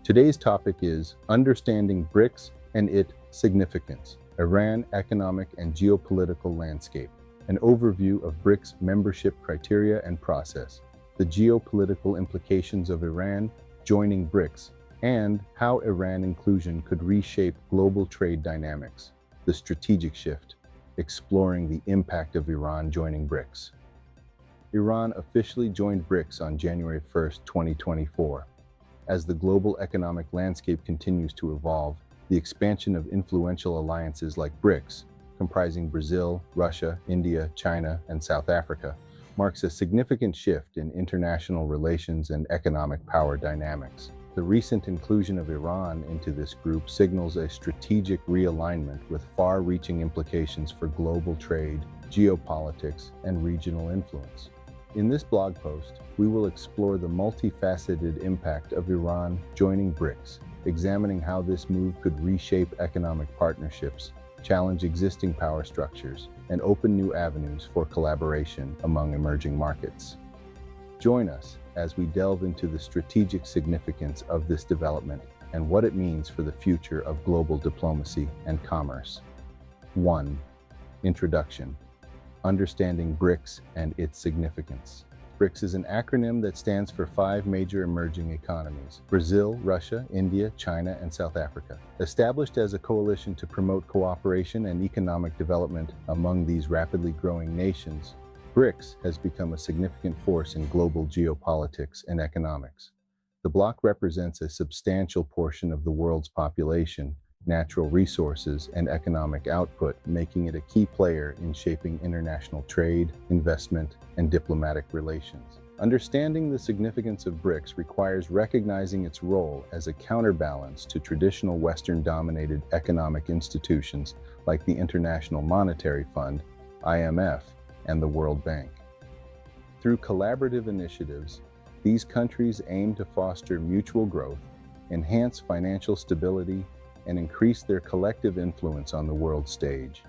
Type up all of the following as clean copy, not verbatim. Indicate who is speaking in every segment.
Speaker 1: Today's topic is Understanding BRICS and its Significance, Iran Economic and Geopolitical Landscape, an overview of BRICS membership criteria and process, the geopolitical implications of Iran joining BRICS, and how Iran inclusion could reshape global trade dynamics, the strategic shift, exploring the impact of Iran joining BRICS. Iran officially joined BRICS on January 1, 2024. As the global economic landscape continues to evolve, the expansion of influential alliances like BRICS, comprising Brazil, Russia, India, China, and South Africa, marks a significant shift in international relations and economic power dynamics. The recent inclusion of Iran into this group signals a strategic realignment with far-reaching implications for global trade, geopolitics, and regional influence. In this blog post, we will explore the multifaceted impact of Iran joining BRICS, examining how this move could reshape economic partnerships, challenge existing power structures, and open new avenues for collaboration among emerging markets. Join us as we delve into the strategic significance of this development and what it means for the future of global diplomacy and commerce. 1. Introduction. Understanding BRICS and its significance. BRICS is an acronym that stands for 5 major emerging economies: Brazil, Russia, India, China, and South Africa. Established as a coalition to promote cooperation and economic development among these rapidly growing nations, BRICS has become a significant force in global geopolitics and economics. The bloc represents a substantial portion of the world's population, natural resources, and economic output, making it a key player in shaping international trade, investment, and diplomatic relations. Understanding the significance of BRICS requires recognizing its role as a counterbalance to traditional Western-dominated economic institutions like the International Monetary Fund, IMF, and the World Bank. Through collaborative initiatives, these countries aim to foster mutual growth, enhance financial stability, and increase their collective influence on the world stage.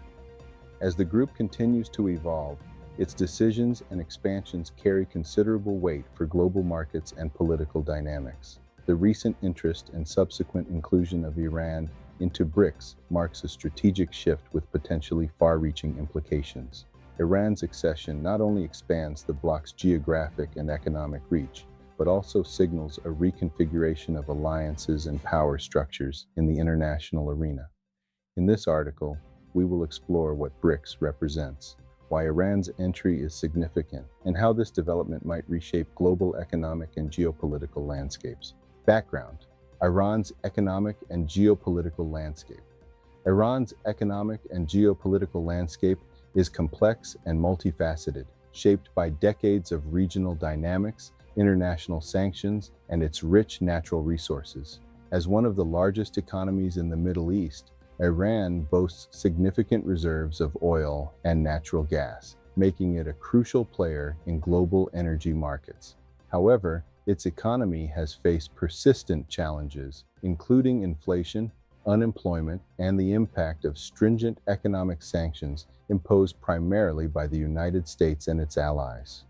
Speaker 1: As the group continues to evolve, its decisions and expansions carry considerable weight for global markets and political dynamics. The recent interest and subsequent inclusion of Iran into BRICS marks a strategic shift with potentially far-reaching implications. Iran's accession not only expands the bloc's geographic and economic reach, but also signals a reconfiguration of alliances and power structures in the international arena. In this article, we will explore what BRICS represents, why Iran's entry is significant, and how this development might reshape global economic and geopolitical landscapes. Background: Iran's economic and geopolitical landscape. Iran's economic and geopolitical landscape is complex and multifaceted, shaped by decades of regional dynamics, international sanctions, and its rich natural resources. As one of the largest economies in the Middle East, Iran boasts significant reserves of oil and natural gas, making it a crucial player in global energy markets. However, its economy has faced persistent challenges, including inflation, unemployment, and the impact of stringent economic sanctions imposed primarily by the United States and its allies.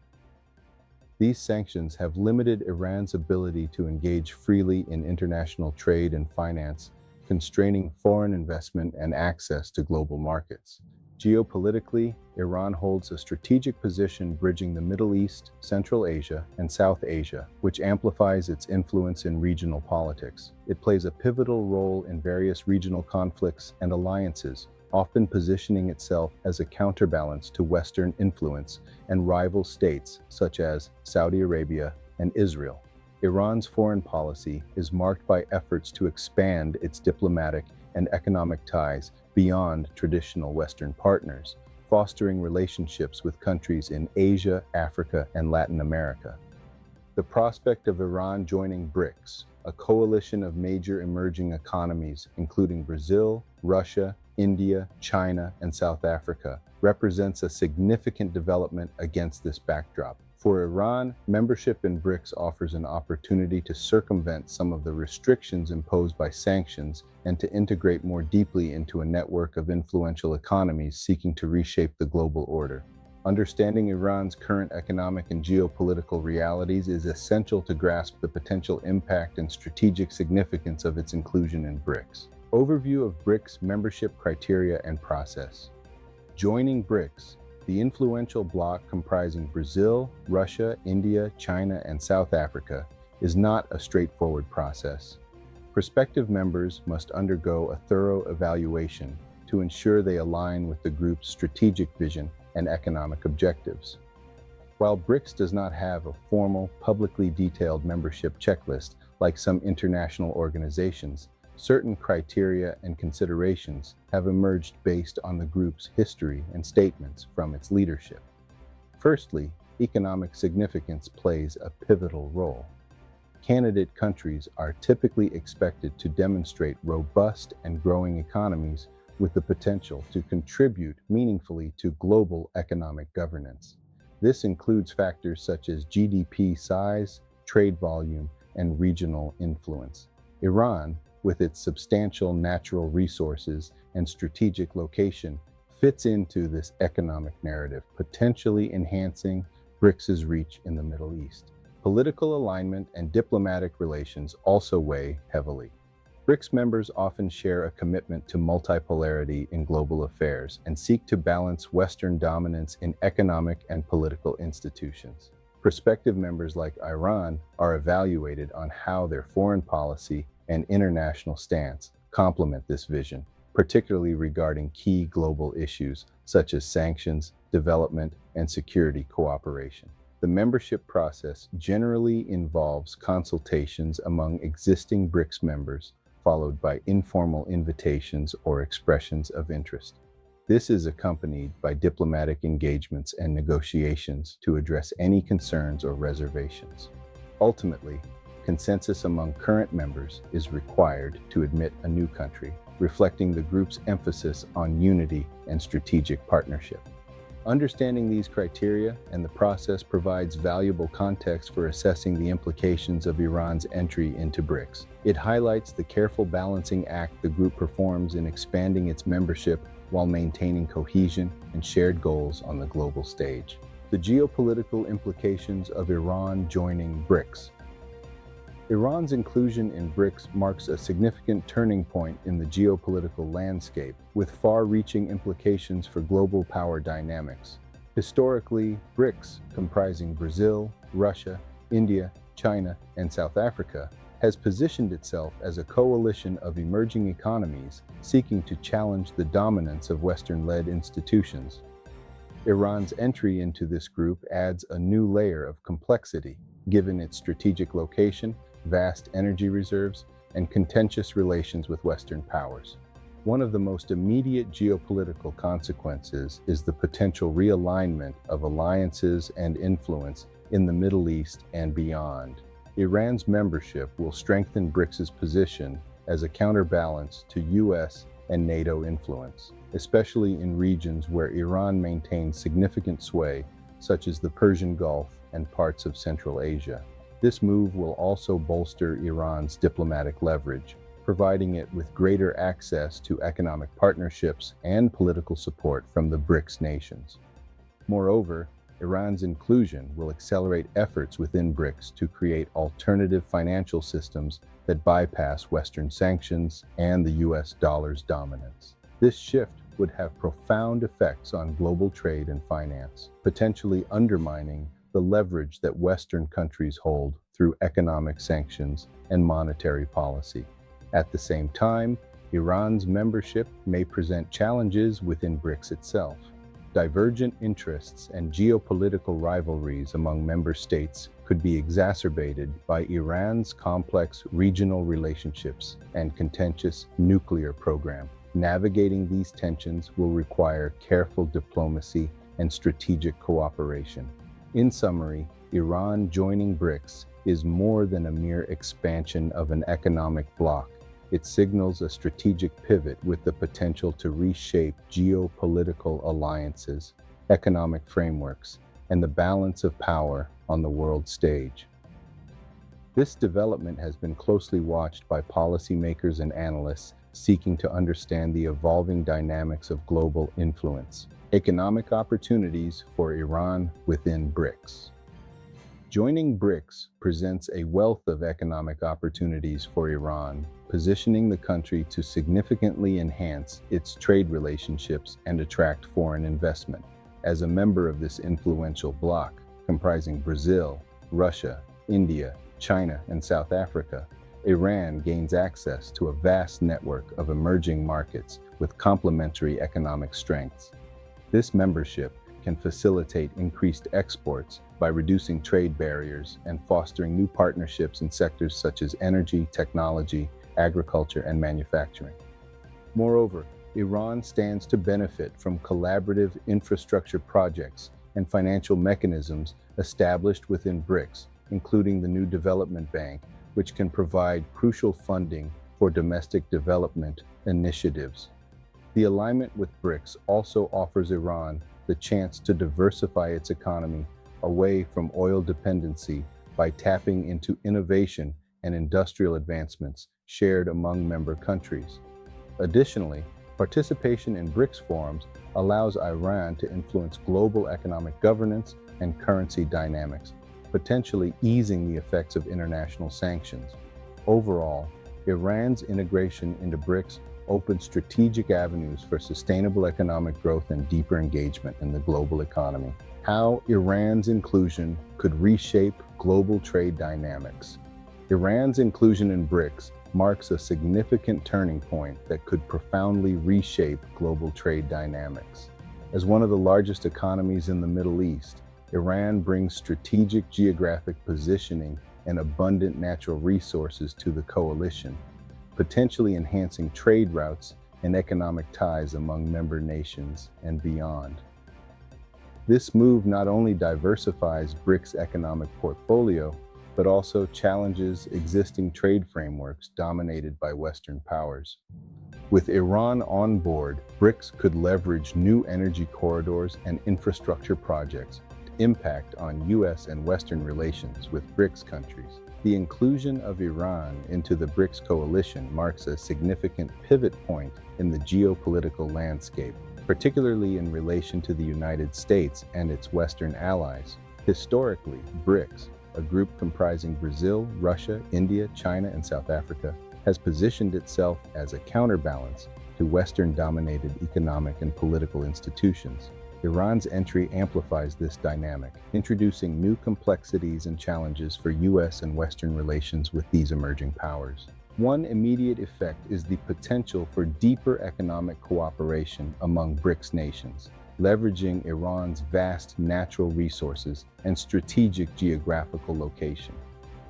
Speaker 1: These sanctions have limited Iran's ability to engage freely in international trade and finance, constraining foreign investment and access to global markets. Geopolitically, Iran holds a strategic position bridging the Middle East, Central Asia, and South Asia, which amplifies its influence in regional politics. It plays a pivotal role in various regional conflicts and alliances, often positioning itself as a counterbalance to Western influence and rival states such as Saudi Arabia and Israel. Iran's foreign policy is marked by efforts to expand its diplomatic and economic ties beyond traditional Western partners, fostering relationships with countries in Asia, Africa, and Latin America. The prospect of Iran joining BRICS, a coalition of major emerging economies including Brazil, Russia, India, China, and South Africa, represents a significant development against this backdrop. For Iran, membership in BRICS offers an opportunity to circumvent some of the restrictions imposed by sanctions and to integrate more deeply into a network of influential economies seeking to reshape the global order. Understanding Iran's current economic and geopolitical realities is essential to grasp the potential impact and strategic significance of its inclusion in BRICS. Overview of BRICS membership criteria and process. Joining BRICS, the influential bloc comprising Brazil, Russia, India, China, and South Africa, is not a straightforward process. Prospective members must undergo a thorough evaluation to ensure they align with the group's strategic vision and economic objectives. While BRICS does not have a formal, publicly detailed membership checklist like some international organizations, certain criteria and considerations have emerged based on the group's history and statements from its leadership. Firstly, economic significance plays a pivotal role. Candidate countries are typically expected to demonstrate robust and growing economies with the potential to contribute meaningfully to global economic governance. This includes factors such as GDP size, trade volume, and regional influence. Iran, with its substantial natural resources and strategic location, fits into this economic narrative, potentially enhancing BRICS's reach in the Middle East. Political alignment and diplomatic relations also weigh heavily. BRICS members often share a commitment to multipolarity in global affairs and seek to balance Western dominance in economic and political institutions. Prospective members like Iran are evaluated on how their foreign policy and international stance complement this vision, particularly regarding key global issues such as sanctions, development, and security cooperation. The membership process generally involves consultations among existing BRICS members, followed by informal invitations or expressions of interest. This is accompanied by diplomatic engagements and negotiations to address any concerns or reservations. Ultimately, consensus among current members is required to admit a new country, reflecting the group's emphasis on unity and strategic partnership. Understanding these criteria and the process provides valuable context for assessing the implications of Iran's entry into BRICS. It highlights the careful balancing act the group performs in expanding its membership while maintaining cohesion and shared goals on the global stage. The geopolitical implications of Iran joining BRICS. Iran's inclusion in BRICS marks a significant turning point in the geopolitical landscape, with far-reaching implications for global power dynamics. Historically, BRICS, comprising Brazil, Russia, India, China, and South Africa, has positioned itself as a coalition of emerging economies seeking to challenge the dominance of Western-led institutions. Iran's entry into this group adds a new layer of complexity, given its strategic location, vast energy reserves, and contentious relations with Western powers. One of the most immediate geopolitical consequences is the potential realignment of alliances and influence in the Middle East and beyond. Iran's membership will strengthen BRICS's position as a counterbalance to US and NATO influence, especially in regions where Iran maintains significant sway, such as the Persian Gulf and parts of Central Asia. This move will also bolster Iran's diplomatic leverage, providing it with greater access to economic partnerships and political support from the BRICS nations. Moreover, Iran's inclusion will accelerate efforts within BRICS to create alternative financial systems that bypass Western sanctions and the US dollar's dominance. This shift would have profound effects on global trade and finance, potentially undermining the leverage that Western countries hold through economic sanctions and monetary policy. At the same time, Iran's membership may present challenges within BRICS itself. Divergent interests and geopolitical rivalries among member states could be exacerbated by Iran's complex regional relationships and contentious nuclear program. Navigating these tensions will require careful diplomacy and strategic cooperation. In summary, Iran joining BRICS is more than a mere expansion of an economic bloc. It signals a strategic pivot with the potential to reshape geopolitical alliances, economic frameworks, and the balance of power on the world stage. This development has been closely watched by policymakers and analysts seeking to understand the evolving dynamics of global influence. Economic opportunities for Iran within BRICS. Joining BRICS presents a wealth of economic opportunities for Iran, positioning the country to significantly enhance its trade relationships and attract foreign investment. As a member of this influential bloc, comprising Brazil, Russia, India, China, and South Africa, Iran gains access to a vast network of emerging markets with complementary economic strengths. This membership can facilitate increased exports by reducing trade barriers and fostering new partnerships in sectors such as energy, technology, agriculture, and manufacturing. Moreover, Iran stands to benefit from collaborative infrastructure projects and financial mechanisms established within BRICS, including the new Development Bank, which can provide crucial funding for domestic development initiatives. The alignment with BRICS also offers Iran the chance to diversify its economy away from oil dependency by tapping into innovation and industrial advancements shared among member countries. Additionally, participation in BRICS forums allows Iran to influence global economic governance and currency dynamics, potentially easing the effects of international sanctions. Overall, Iran's integration into BRICS opens strategic avenues for sustainable economic growth and deeper engagement in the global economy. How Iran's inclusion could reshape global trade dynamics. Iran's inclusion in BRICS marks a significant turning point that could profoundly reshape global trade dynamics. As one of the largest economies in the Middle East, Iran brings strategic geographic positioning and abundant natural resources to the coalition, potentially enhancing trade routes and economic ties among member nations and beyond. This move not only diversifies BRICS' economic portfolio, but also challenges existing trade frameworks dominated by Western powers. With Iran on board, BRICS could leverage new energy corridors and infrastructure projects to impact on U.S. and Western relations with BRICS countries. The inclusion of Iran into the BRICS coalition marks a significant pivot point in the geopolitical landscape, particularly in relation to the United States and its Western allies. Historically, BRICS, a group comprising Brazil, Russia, India, China, and South Africa, has positioned itself as a counterbalance to Western-dominated economic and political institutions. Iran's entry amplifies this dynamic, introducing new complexities and challenges for U.S. and Western relations with these emerging powers. One immediate effect is the potential for deeper economic cooperation among BRICS nations, leveraging Iran's vast natural resources and strategic geographical location.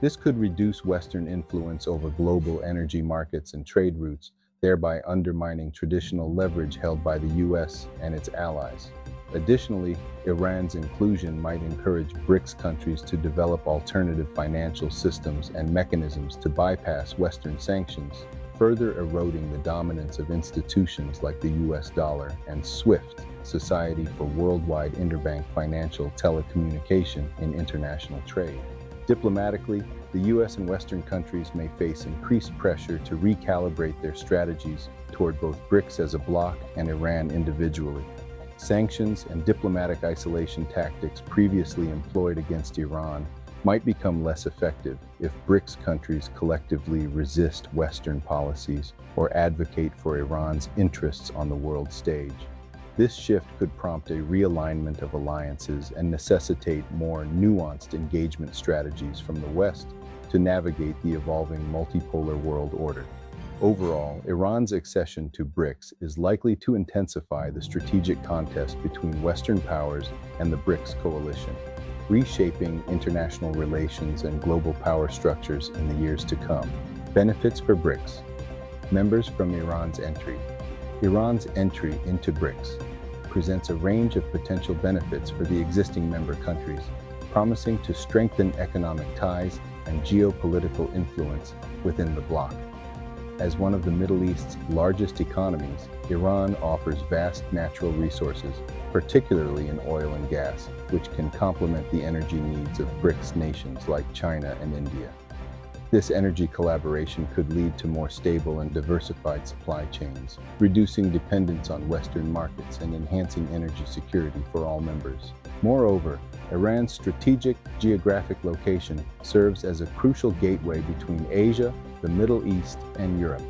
Speaker 1: This could reduce Western influence over global energy markets and trade routes, thereby undermining traditional leverage held by the U.S. and its allies. Additionally, Iran's inclusion might encourage BRICS countries to develop alternative financial systems and mechanisms to bypass Western sanctions, further eroding the dominance of institutions like the U.S. dollar and SWIFT, Society for Worldwide Interbank Financial Telecommunication in international trade. Diplomatically, the U.S. and Western countries may face increased pressure to recalibrate their strategies toward both BRICS as a bloc and Iran individually. Sanctions and diplomatic isolation tactics previously employed against Iran might become less effective if BRICS countries collectively resist Western policies or advocate for Iran's interests on the world stage. This shift could prompt a realignment of alliances and necessitate more nuanced engagement strategies from the West to navigate the evolving multipolar world order. Overall, Iran's accession to BRICS is likely to intensify the strategic contest between Western powers and the BRICS coalition, reshaping international relations and global power structures in the years to come. Benefits for BRICS. Members from Iran's entry. Iran's entry into BRICS presents a range of potential benefits for the existing member countries, promising to strengthen economic ties and geopolitical influence within the bloc. As one of the Middle East's largest economies, Iran offers vast natural resources, particularly in oil and gas, which can complement the energy needs of BRICS nations like China and India. This energy collaboration could lead to more stable and diversified supply chains, reducing dependence on Western markets and enhancing energy security for all members. Moreover, Iran's strategic geographic location serves as a crucial gateway between Asia, the Middle East, and Europe.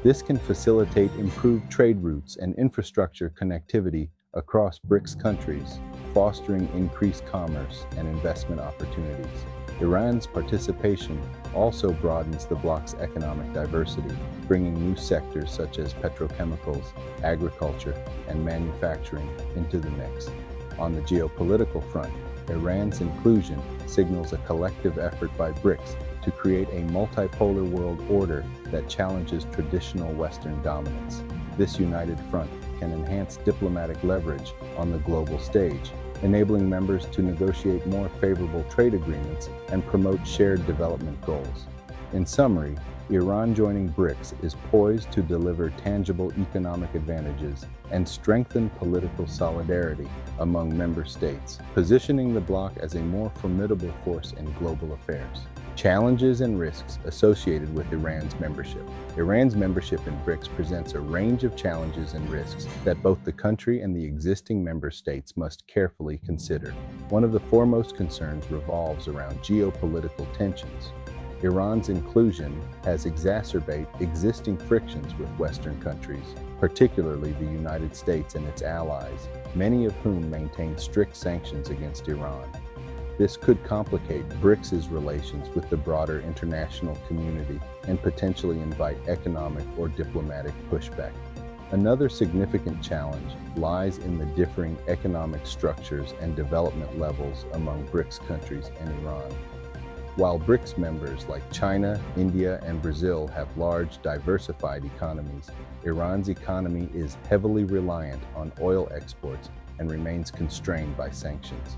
Speaker 1: This can facilitate improved trade routes and infrastructure connectivity across BRICS countries, fostering increased commerce and investment opportunities. Iran's participation also broadens the bloc's economic diversity, bringing new sectors such as petrochemicals, agriculture, and manufacturing into the mix. On the geopolitical front, Iran's inclusion signals a collective effort by BRICS to create a multipolar world order that challenges traditional Western dominance. This united front can enhance diplomatic leverage on the global stage, enabling members to negotiate more favorable trade agreements and promote shared development goals. In summary, Iran joining BRICS is poised to deliver tangible economic advantages and strengthen political solidarity among member states, positioning the bloc as a more formidable force in global affairs. Challenges and risks associated with Iran's membership. Iran's membership in BRICS presents a range of challenges and risks that both the country and the existing member states must carefully consider. One of the foremost concerns revolves around geopolitical tensions. Iran's inclusion has exacerbated existing frictions with Western countries, particularly the United States and its allies, many of whom maintain strict sanctions against Iran. This could complicate BRICS's relations with the broader international community and potentially invite economic or diplomatic pushback. Another significant challenge lies in the differing economic structures and development levels among BRICS countries and Iran. While BRICS members like China, India, and Brazil have large, diversified economies, Iran's economy is heavily reliant on oil exports and remains constrained by sanctions.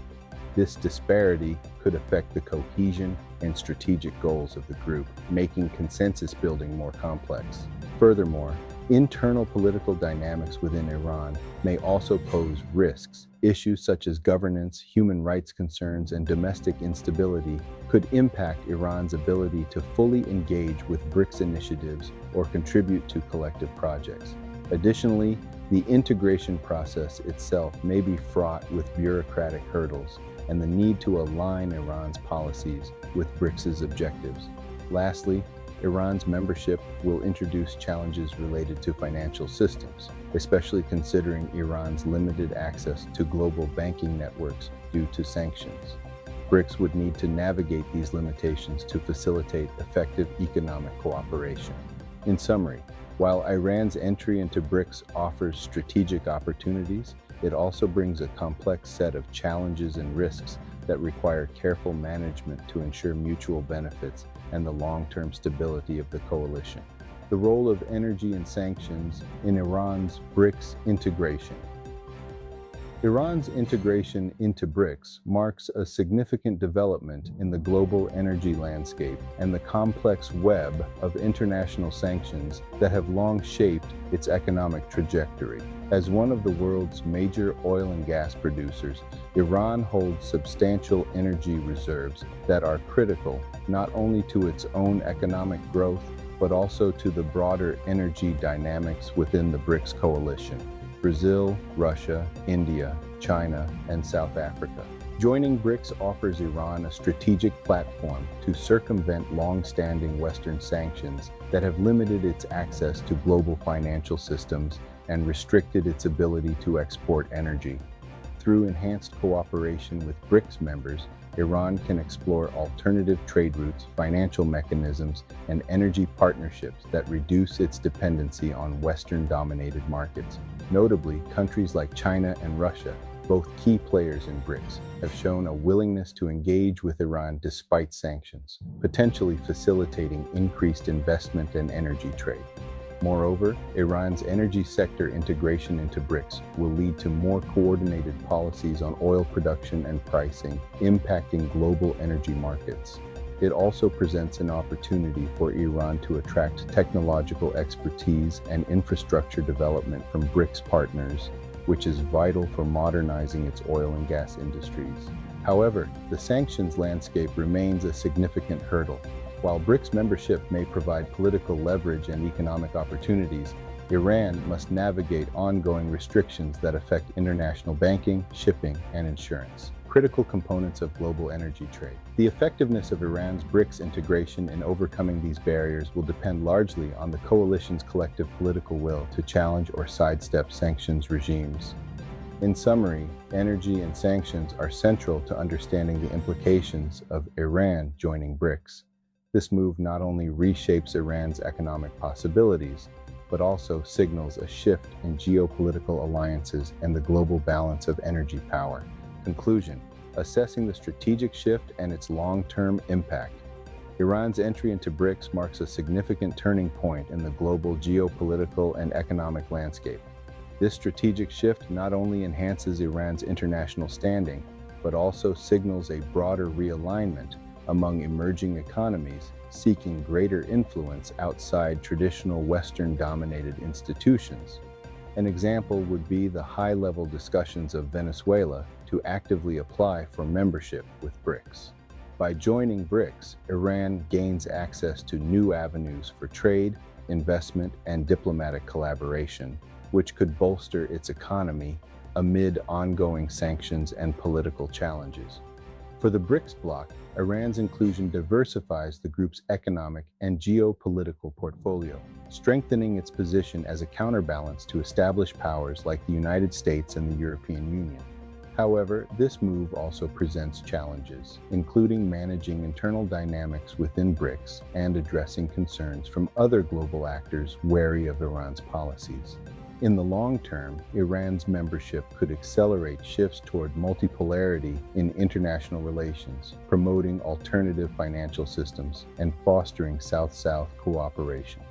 Speaker 1: This disparity could affect the cohesion and strategic goals of the group, making consensus building more complex. Furthermore, internal political dynamics within Iran may also pose risks. Issues such as governance, human rights concerns, and domestic instability could impact Iran's ability to fully engage with BRICS initiatives or contribute to collective projects. Additionally, the integration process itself may be fraught with bureaucratic hurdles and the need to align Iran's policies with BRICS's objectives. Lastly, Iran's membership will introduce challenges related to financial systems, especially considering Iran's limited access to global banking networks due to sanctions. BRICS would need to navigate these limitations to facilitate effective economic cooperation. In summary, while Iran's entry into BRICS offers strategic opportunities, it also brings a complex set of challenges and risks that require careful management to ensure mutual benefits and the long-term stability of the coalition. The role of energy and sanctions in Iran's BRICS integration. Iran's integration into BRICS marks a significant development in the global energy landscape and the complex web of international sanctions that have long shaped its economic trajectory. As one of the world's major oil and gas producers, Iran holds substantial energy reserves that are critical not only to its own economic growth, but also to the broader energy dynamics within the BRICS coalition. Brazil, Russia, India, China, and South Africa. Joining BRICS offers Iran a strategic platform to circumvent long-standing Western sanctions that have limited its access to global financial systems and restricted its ability to export energy. Through enhanced cooperation with BRICS members, Iran can explore alternative trade routes, financial mechanisms, and energy partnerships that reduce its dependency on Western-dominated markets. Notably, countries like China and Russia, both key players in BRICS, have shown a willingness to engage with Iran despite sanctions, potentially facilitating increased investment and energy trade. Moreover, Iran's energy sector integration into BRICS will lead to more coordinated policies on oil production and pricing, impacting global energy markets. It also presents an opportunity for Iran to attract technological expertise and infrastructure development from BRICS partners, which is vital for modernizing its oil and gas industries. However, the sanctions landscape remains a significant hurdle. While BRICS membership may provide political leverage and economic opportunities, Iran must navigate ongoing restrictions that affect international banking, shipping, and insurance, critical components of global energy trade. The effectiveness of Iran's BRICS integration in overcoming these barriers will depend largely on the coalition's collective political will to challenge or sidestep sanctions regimes. In summary, energy and sanctions are central to understanding the implications of Iran joining BRICS. This move not only reshapes Iran's economic possibilities, but also signals a shift in geopolitical alliances and the global balance of energy power. Conclusion: assessing the strategic shift and its long-term impact. Iran's entry into BRICS marks a significant turning point in the global geopolitical and economic landscape. This strategic shift not only enhances Iran's international standing, but also signals a broader realignment among emerging economies seeking greater influence outside traditional Western-dominated institutions. An example would be the high-level discussions of Venezuela to actively apply for membership with BRICS. By joining BRICS, Iran gains access to new avenues for trade, investment, and diplomatic collaboration, which could bolster its economy amid ongoing sanctions and political challenges. For the BRICS bloc, Iran's inclusion diversifies the group's economic and geopolitical portfolio, strengthening its position as a counterbalance to established powers like the United States and the European Union. However, this move also presents challenges, including managing internal dynamics within BRICS and addressing concerns from other global actors wary of Iran's policies. In the long term, Iran's membership could accelerate shifts toward multipolarity in international relations, promoting alternative financial systems and fostering South-South cooperation.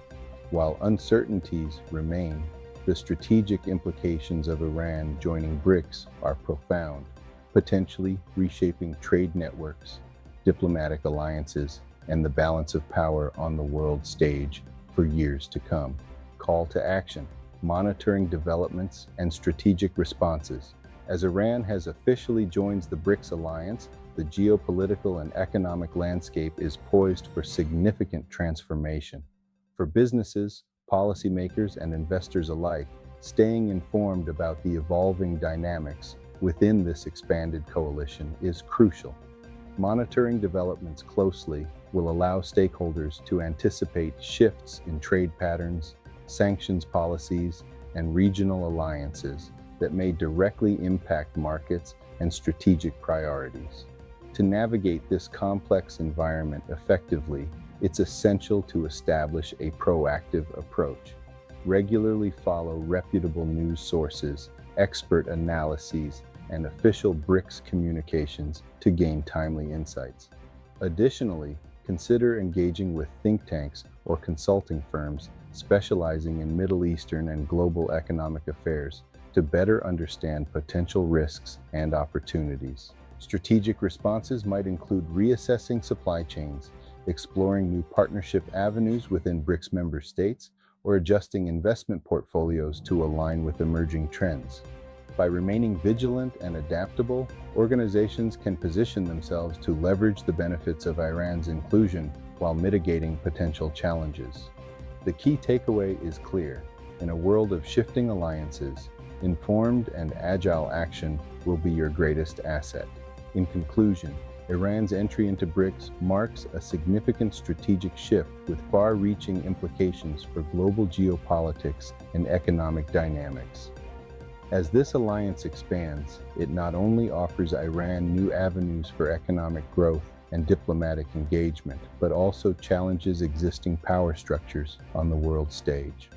Speaker 1: While uncertainties remain, the strategic implications of Iran joining BRICS are profound, potentially reshaping trade networks, diplomatic alliances, and the balance of power on the world stage for years to come. Call to action: monitoring developments and strategic responses. As Iran has officially joined the BRICS alliance, the geopolitical and economic landscape is poised for significant transformation. For businesses, policymakers, and investors alike, staying informed about the evolving dynamics within this expanded coalition is crucial. Monitoring developments closely will allow stakeholders to anticipate shifts in trade patterns, sanctions policies, and regional alliances that may directly impact markets and strategic priorities. To navigate this complex environment effectively, it's essential to establish a proactive approach. Regularly follow reputable news sources, expert analyses, and official BRICS communications to gain timely insights. Additionally, consider engaging with think tanks or consulting firms specializing in Middle Eastern and global economic affairs to better understand potential risks and opportunities. Strategic responses might include reassessing supply chains, exploring new partnership avenues within BRICS member states, or adjusting investment portfolios to align with emerging trends. By remaining vigilant and adaptable, organizations can position themselves to leverage the benefits of Iran's inclusion while mitigating potential challenges. The key takeaway is clear. In a world of shifting alliances, informed and agile action will be your greatest asset. In conclusion, Iran's entry into BRICS marks a significant strategic shift with far-reaching implications for global geopolitics and economic dynamics. As this alliance expands, it not only offers Iran new avenues for economic growth and diplomatic engagement, but also challenges existing power structures on the world stage.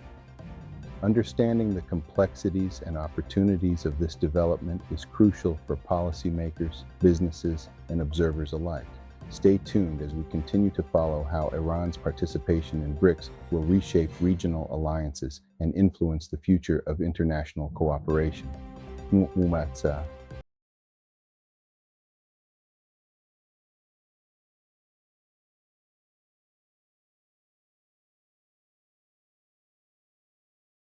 Speaker 1: Understanding the complexities and opportunities of this development is crucial for policymakers, businesses, and observers alike. Stay tuned as we continue to follow how Iran's participation in BRICS will reshape regional alliances and influence the future of international cooperation. Mu'umatsa.